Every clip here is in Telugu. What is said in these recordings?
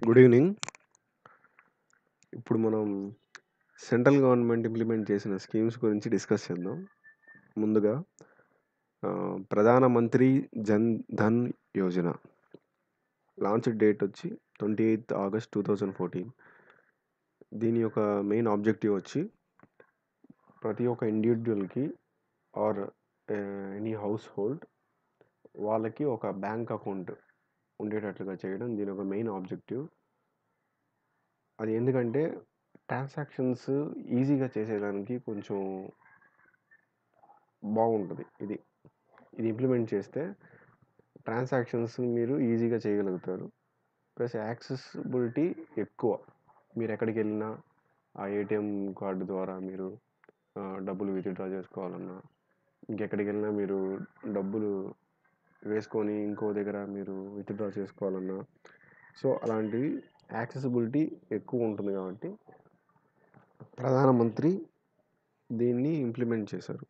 Good evening. ఇప్పుడు మనం సెంట్రల్ గవర్నమెంట్ ఇంప్లిమెంట్ చేసిన స్కీమ్స్ గురించి డిస్కస్ చేద్దాం. ముందుగా ప్రధానమంత్రి జన్ ధన్ యోజన లాంచ్ డేట్ వచ్చి 28 ఆగస్ట్ 2014. దీని యొక్క మెయిన్ ఆబ్జెక్టివ్ వచ్చి ప్రతి ఒక్క ఇండివిజువల్కి ఆర్ ఎనీ హౌస్ హోల్డ్ వాళ్ళకి ఒక బ్యాంక్ అకౌంట్ ఉండేటట్లుగా చేయడం దీని ఒక మెయిన్ ఆబ్జెక్టివ్. అది ఎందుకంటే ట్రాన్సాక్షన్స్ ఈజీగా చేసేదానికి కొంచెం బాగుంటుంది. ఇది ఇంప్లిమెంట్ చేస్తే ట్రాన్సాక్షన్స్ మీరు ఈజీగా చేయగలుగుతారు. ప్లస్ యాక్సెసిబిలిటీ ఎక్కువ. మీరు ఎక్కడికి వెళ్ళినా ఆ ఏటీఎం కార్డు ద్వారా మీరు డబ్బులు విత్డ్రా చేసుకోవాలన్నా, ఇంకెక్కడికి వెళ్ళినా మీరు డబ్బులు వేసుకొని ఇంకో దగ్గర మీరు విత్డ్రా చేసుకోవాలన్నా, సో అలాంటివి యాక్సెసిబిలిటీ ఎక్కువ ఉంటుంది కాబట్టి ప్రధానమంత్రి దీన్ని ఇంప్లిమెంట్ చేశారు.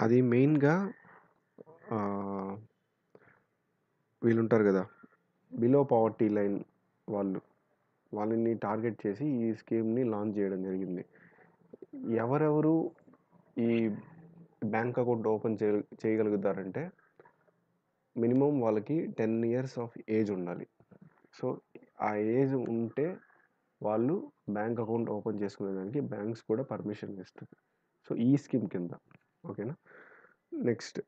అది మెయిన్గా వీళ్ళు ఉంటారు కదా, బిలో పవర్టీ లైన్ వాళ్ళని టార్గెట్ చేసి ఈ స్కీమ్ని లాంచ్ చేయడం జరిగింది. ఎవరెవరు ఈ బ్యాంక్ అకౌంట్ ఓపెన్ చేయగలుగుతారంటే మినిమం వాళ్ళకి 10 years ఆఫ్ ఏజ్ ఉండాలి. సో ఆ ఏజ్ ఉంటే వాళ్ళు బ్యాంక్ అకౌంట్ ఓపెన్ చేసుకునేదానికి బ్యాంక్స్ కూడా పర్మిషన్ ఇస్తుంది. సో ఈ స్కీమ్ కింద ఓకేనా. నెక్స్ట్,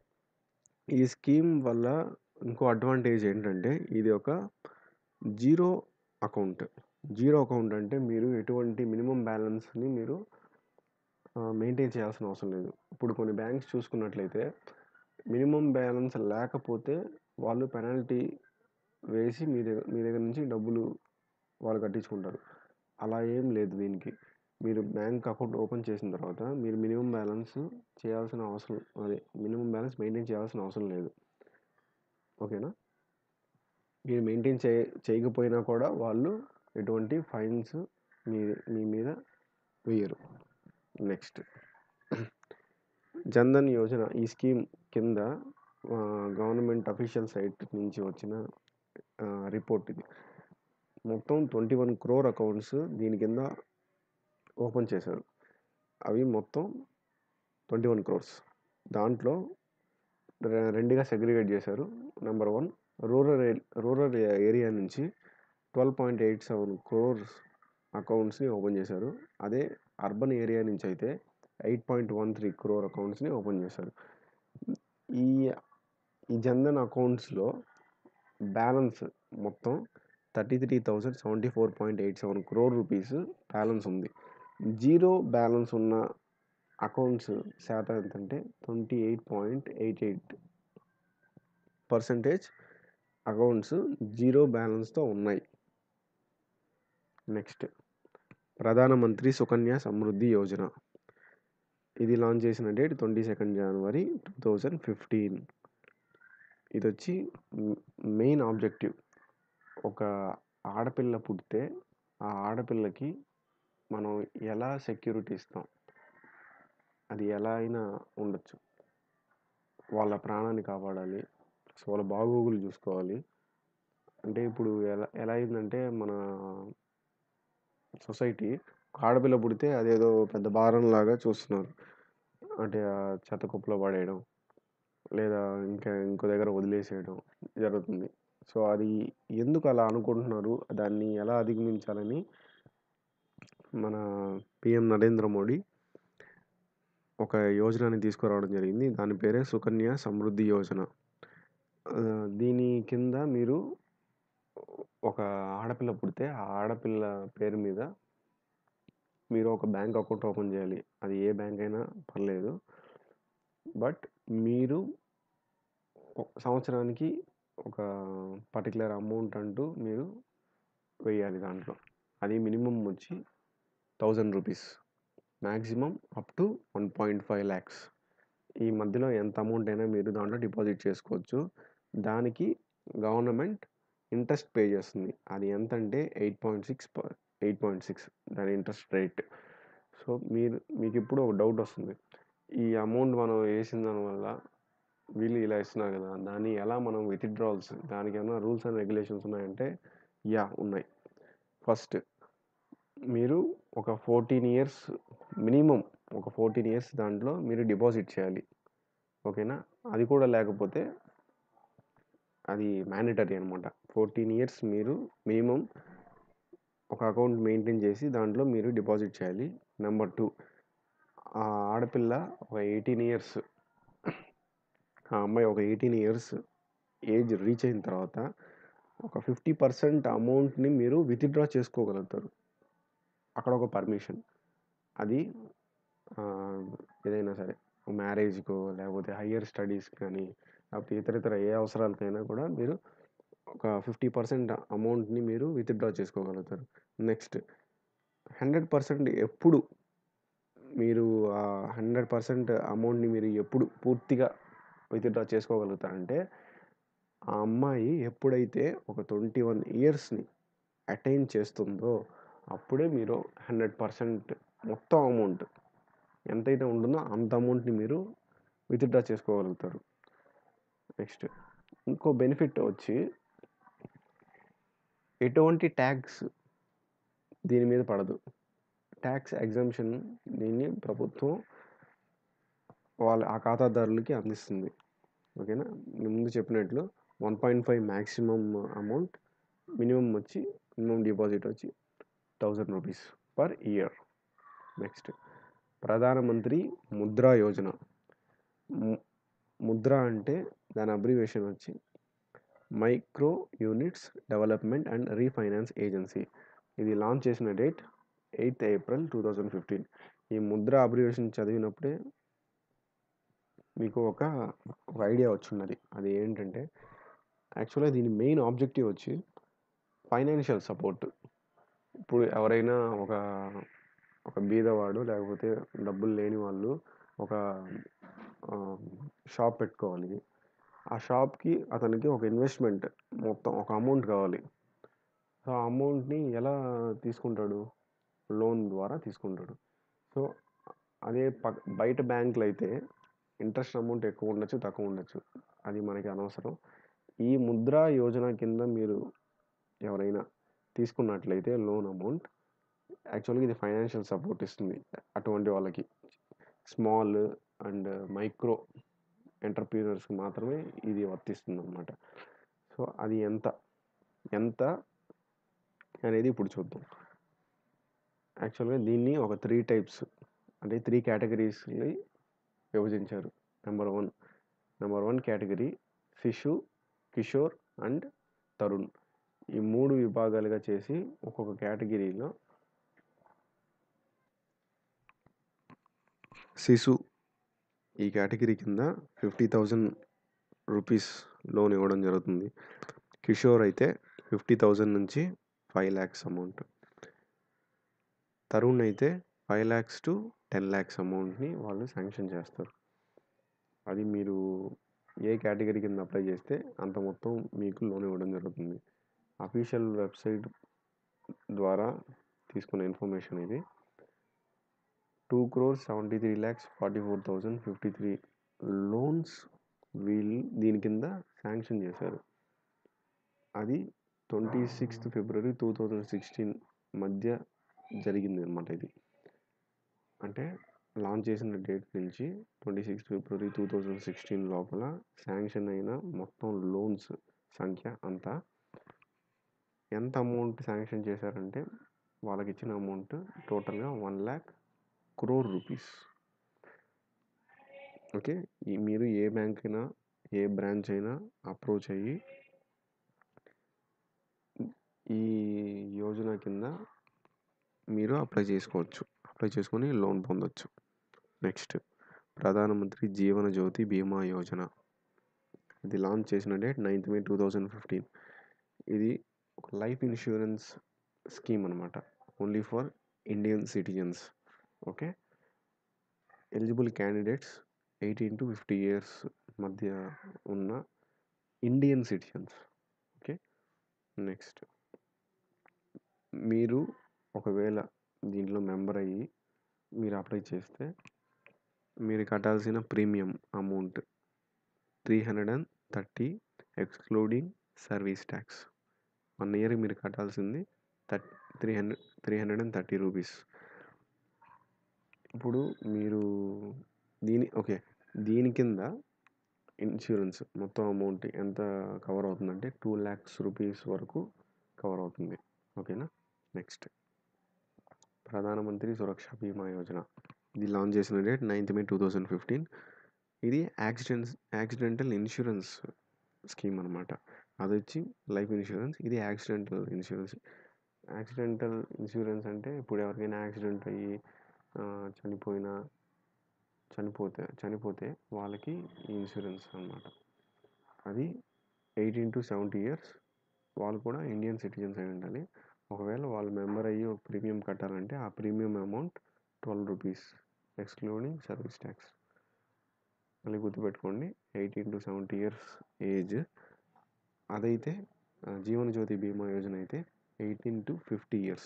ఈ స్కీమ్ వల్ల ఇంకో అడ్వాంటేజ్ ఏంటంటే ఇది ఒక జీరో అకౌంట్ అంటే మీరు ఎటువంటి మినిమం బ్యాలెన్స్ని మీరు మెయింటైన్ చేయాల్సిన అవసరం లేదు. ఇప్పుడు కొన్ని బ్యాంక్స్ చూసుకున్నట్లయితే మినిమం బ్యాలెన్స్ లేకపోతే వాళ్ళు పెనాల్టీ వేసి మీ దగ్గర నుంచి డబ్బులు వాళ్ళు కట్టించుకుంటారు. అలా ఏం లేదు దీనికి. మీరు బ్యాంక్ అకౌంట్ ఓపెన్ చేసిన తర్వాత మీరు మినిమం బ్యాలెన్స్ మెయింటైన్ చేయాల్సిన అవసరం లేదు. ఓకేనా. మీరు మెయింటైన్ చేయకపోయినా కూడా వాళ్ళు ఎటువంటి ఫైన్స్ మీ మీద వేయరు. నెక్స్ట్, జన్ధన్ యోజన ఈ స్కీమ్ కింద గవర్నమెంట్ అఫీషియల్ సైట్ నుంచి వచ్చిన రిపోర్ట్ ఇది. మొత్తం 21 crore అకౌంట్స్ దీని కింద ఓపెన్ చేశారు. అవి మొత్తం 21 crores. దాంట్లో రెండుగా సెగ్రిగేట్ చేశారు. నెంబర్ 1, రూరల్ ఏరియా నుంచి 12.87 crores అకౌంట్స్ని ఓపెన్ చేశారు. అదే అర్బన్ ఏరియా నుంచి అయితే 8.13 crore అకౌంట్స్ని ఓపెన్ చేశారు. ఈ జన్ధన్ అకౌంట్స్లో బ్యాలెన్స్ మొత్తం 33,074.87 crore రూపీస్ బ్యాలెన్స్ ఉంది. జీరో బ్యాలెన్స్ ఉన్న అకౌంట్స్ శాతం ఎంతంటే 28.88% అకౌంట్స్ జీరో బ్యాలెన్స్తో ఉన్నాయి. నెక్స్ట్, ప్రధానమంత్రి సుకన్య సమృద్ధి యోజన ఇది లాంచ్ చేసిన డేట్ 22 January 2015. ఇది వచ్చి మెయిన్ ఆబ్జెక్టివ్, ఒక ఆడపిల్ల పుడితే ఆ ఆడపిల్లకి మనం ఎలా సెక్యూరిటీ ఇస్తాం, అది ఎలా అయినా ఉండొచ్చు, వాళ్ళ ప్రాణాన్ని కాపాడాలి, వాళ్ళ బాగోగులు చూసుకోవాలి. అంటే ఇప్పుడు ఎలా అయిందంటే మన సొసైటీ ఆడపిల్ల పుడితే అదేదో పెద్ద భారంలాగా చూస్తున్నారు. అంటే ఆ చెత్త కుప్పలో పడేయడం లేదా ఇంకో దగ్గర వదిలేసేయడం జరుగుతుంది. సో అది ఎందుకు అలా అనుకుంటున్నారు, దాన్ని ఎలా అధిగమించాలని మన పిఎం నరేంద్ర మోడీ ఒక యోజనని తీసుకురావడం జరిగింది. దాని పేరే సుకన్య సమృద్ధి యోజన. దీని కింద మీరు ఒక ఆడపిల్ల పుడితే ఆ ఆడపిల్ల పేరు మీద మీరు ఒక బ్యాంక్ అకౌంట్ ఓపెన్ చేయాలి. అది ఏ బ్యాంక్ అయినా పర్లేదు. బట్ మీరు సంవత్సరానికి ఒక పర్టికులర్ అమౌంట్ అంటూ మీరు వేయాలి దాంట్లో. అది మినిమం వచ్చి 1000 rupees, maximum up to 1.5 lakhs. ఈ మధ్యలో ఎంత అమౌంట్ అయినా మీరు దాంట్లో డిపాజిట్ చేసుకోవచ్చు. దానికి గవర్నమెంట్ ఇంట్రెస్ట్ పే చేస్తుంది. అది ఎంత అంటే 8.6 దాని ఇంట్రెస్ట్ రేట్. సో మీకు ఇప్పుడు ఒక డౌట్ వస్తుంది, ఈ అమౌంట్ మనం వేసిన దానివల్ల వీళ్ళు ఇలా ఇస్తున్నారు కదా, దాన్ని ఎలా మనం విత్డ్రాల్స్, దానికి ఏమైనా రూల్స్ అండ్ రెగ్యులేషన్స్ ఉన్నాయంటే ఉన్నాయి. ఫస్ట్ మీరు ఒక 14 ఇయర్స్ మినిమం ఒక 14 ఇయర్స్ దాంట్లో మీరు డిపాజిట్ చేయాలి. ఓకేనా? అది కూడా లేకపోతే అది మ్యాండేటరీ అనమాట. 14 ఇయర్స్ మీరు మినిమం ఒక అకౌంట్ మెయింటైన్ చేసి దాంట్లో మీరు డిపాజిట్ చేయాలి. నెంబర్ 2, ఆ ఆడపిల్ల ఒక 18 ఇయర్స్, ఆ అమ్మాయి ఒక 18 ఇయర్స్ ఏజ్ రీచ్ అయిన తర్వాత ఒక 50% అమౌంట్ని మీరు విత్డ్రా చేసుకోగలుగుతారు. అక్కడ ఒక పర్మిషన్. అది ఏదైనా సరే మ్యారేజ్కో లేకపోతే హయ్యర్ స్టడీస్కి కానీ లేకపోతే ఇతర ఏ అవసరాలకైనా కూడా మీరు ఒక 50% అమౌంట్ని మీరు విత్డ్రా చేసుకోగలుగుతారు. నెక్స్ట్ 100% ఎప్పుడు మీరు ఆ 100% అమౌంట్ని మీరు ఎప్పుడు పూర్తిగా విత్డ్రా చేసుకోగలుగుతారంటే ఆ అమ్మాయి ఎప్పుడైతే ఒక 21 ఇయర్స్ని అటైన్ చేస్తుందో అప్పుడే మీరు 100% మొత్తం అమౌంట్ ఎంతైతే ఉంటుందో అంత అమౌంట్ని మీరు విత్డ్రా చేసుకోగలుగుతారు. నెక్స్ట్ ఇంకో బెనిఫిట్ వచ్చి ఎటువంటి ట్యాక్స్ దీని మీద పడదు. ట్యాక్స్ ఎగ్జంప్షన్ దీన్ని ప్రభుత్వం ఆ ఖాతాదారులకి అందిస్తుంది. ఓకేనా? నేను ముందు చెప్పినట్లు 1.5 మ్యాక్సిమం అమౌంట్, మినిమం డిపాజిట్ వచ్చి 1000 రూపీస్ పర్ ఇయర్. నెక్స్ట్ ప్రధానమంత్రి ముద్రా యోజన. ముద్ర అంటే దాని అబ్రివేషన్ వచ్చి micro units development and refinance agency. ఇది లాంచ్ చేసిన డేట్ 8th April 2015. ఈ ముద్ర అబ్రివేషన్ చదివినప్పుడే మీకు ఒక ఐడియా వచ్చున్నది. అది ఏంటంటే యాక్చువల్గా దీని మెయిన్ ఆబ్జెక్టివ్ వచ్చి ఫైనాన్షియల్ సపోర్ట్. ఇప్పుడు ఎవరైనా ఒక బీదవాడు లేకపోతే డబ్బులు లేని వాళ్ళు ఒక షాప్ పెట్టుకోవాలి. ఆ షాప్కి అతనికి ఒక ఇన్వెస్ట్మెంట్ మొత్తం ఒక అమౌంట్ కావాలి. సో ఆ అమౌంట్ని ఎలా తీసుకుంటాడు? లోన్ ద్వారా తీసుకుంటాడు. సో అదే బయట బ్యాంకులు అయితే ఇంట్రెస్ట్ అమౌంట్ ఎక్కువ ఉండొచ్చు, తక్కువ ఉండొచ్చు, అది మనకి అనవసరం. ఈ ముద్రా యోజన కింద మీరు ఎవరైనా తీసుకున్నట్లయితే లోన్ అమౌంట్ యాక్చువల్గా ఇది ఫైనాన్షియల్ సపోర్ట్ ఇస్తుంది అటువంటి వాళ్ళకి. స్మాల్ అండ్ మైక్రో ఎంటర్ప్రీనర్స్కి మాత్రమే ఇది వర్తిస్తుంది అన్నమాట. సో అది ఎంత అనేది ఇప్పుడు చూద్దాం. యాక్చువల్గా దీన్ని ఒక 3 టైప్స్ అంటే 3 కేటగిరీస్ని విభజించారు. నెంబర్ వన్ కేటగిరీ శిశు, కిషోర్ అండ్ తరుణ్. ఈ 3 విభాగాలుగా చేసి ఒక్కొక్క కేటగిరీలో శిశు ఈ కేటగిరీ కింద 50,000 రూపీస్ లోన్ ఇవ్వడం జరుగుతుంది. కిషోర్ అయితే 50,000 నుంచి 5 lakhs అమౌంట్. తరుణ్ అయితే 5 lakhs to 10 lakhs అమౌంట్ని వాళ్ళు శాంక్షన్ చేస్తారు. అది మీరు ఏ కేటగిరీ కింద అప్లై చేస్తే అంత మొత్తం మీకు లోన్ ఇవ్వడం జరుగుతుంది. అఫీషియల్ వెబ్సైట్ ద్వారా తీసుకున్న ఇన్ఫర్మేషన్ ఇది. 2,73,44,053 లోన్స్ దీని కింద శాంక్షన్ చేశారు. అది 26th February 2016 మధ్య జరిగింది అన్నమాట. ఇది అంటే లాంచ్ చేసిన డేట్ నుంచి 26th February 2016 లోపల శాంక్షన్ అయిన మొత్తం లోన్స్ సంఖ్య అంతా. ఎంత అమౌంట్ శాంక్షన్ చేశారంటే వాళ్ళకి ఇచ్చిన అమౌంట్ టోటల్గా 1 lakh crore రూపీస్. ఓకే, మీరు ఏ బ్యాంక్ అయినా ఏ బ్రాంచ్ అయినా అప్రోచ్ అయ్యి ఈ యోజన కింద మీరు అప్లై చేసుకొని లోన్ పొందొచ్చు. నెక్స్ట్ ప్రధానమంత్రి జీవన జ్యోతి బీమా యోజన. ఇది లాంచ్ చేసిన డేట్ 9th May 2015. ఇది ఒక లైఫ్ ఇన్సూరెన్స్ స్కీమ్ అనమాట, only for Indian citizens. Okay, eligible candidates 18 to 50 years మధ్య ఉన్న ఇండియన్ సిటిజన్స్. ఓకే, నెక్స్ట్ మీరు ఒకవేళ దీంట్లో మెంబర్ అయ్యి మీరు అప్లై చేస్తే మీరు కట్టాల్సిన premium amount 330 excluding service tax. 1 year మీరు కట్టాల్సింది 330 రూపీస్. ఇప్పుడు మీరు దీని కింద ఇన్సూరెన్స్ మొత్తం అమౌంట్ ఎంత కవర్ అవుతుందంటే 2 lakhs రూపీస్ వరకు కవర్ అవుతుంది. ఓకేనా. నెక్స్ట్ ప్రధానమంత్రి సురక్ష బీమా యోజన. ఇది లాంచ్ చేసిన డేట్ 9th May 2015. ఇది యాక్సిడెంటల్ ఇన్సూరెన్స్ స్కీమ్ అనమాట. అది వచ్చి లైఫ్ ఇన్సూరెన్స్, ఇది యాక్సిడెంటల్ ఇన్సూరెన్స్. యాక్సిడెంటల్ ఇన్సూరెన్స్ అంటే ఇప్పుడు ఎవరికైనా యాక్సిడెంట్ అయ్యి చనిపోతే వాళ్ళకి ఈ ఇన్సూరెన్స్ అనమాట. అది 18 to 70 years, వాళ్ళు కూడా ఇండియన్ సిటిజన్స్ అయి ఉండాలి. ఒకవేళ వాళ్ళు మెంబర్ అయ్యి ఒక ప్రీమియం కట్టాలంటే ఆ premium amount 12 rupees excluding service tax. మళ్ళీ గుర్తుపెట్టుకోండి, 18 to 70 years ఏజ్. అదైతే జీవన జ్యోతి బీమా యోజన అయితే 18 to 50 years.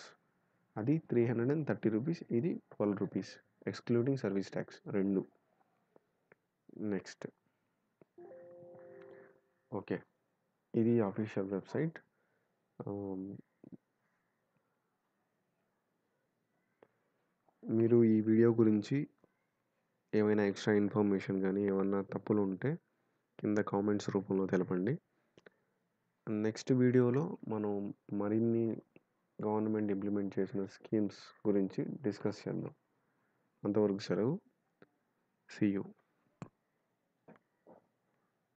అది 330 రూపీస్, ఇది 12 rupees excluding service tax 2. Next okay, ఇది అఫీషియల్ వెబ్సైట్. మీరు ఈ వీడియో గురించి ఏమైనా ఎక్స్ట్రా ఇన్ఫర్మేషన్ కానీ ఏమన్నా తప్పులు ఉంటే కింద కామెంట్స్ రూపంలో తెలపండి. నెక్స్ట్ వీడియోలో మనం మరిన్ని గవర్నమెంట్ ఇంప్లిమెంట్ చేసిన స్కీమ్స్ గురించి డిస్కస్ చేద్దాం. అంతవరకు సెలవు. See you.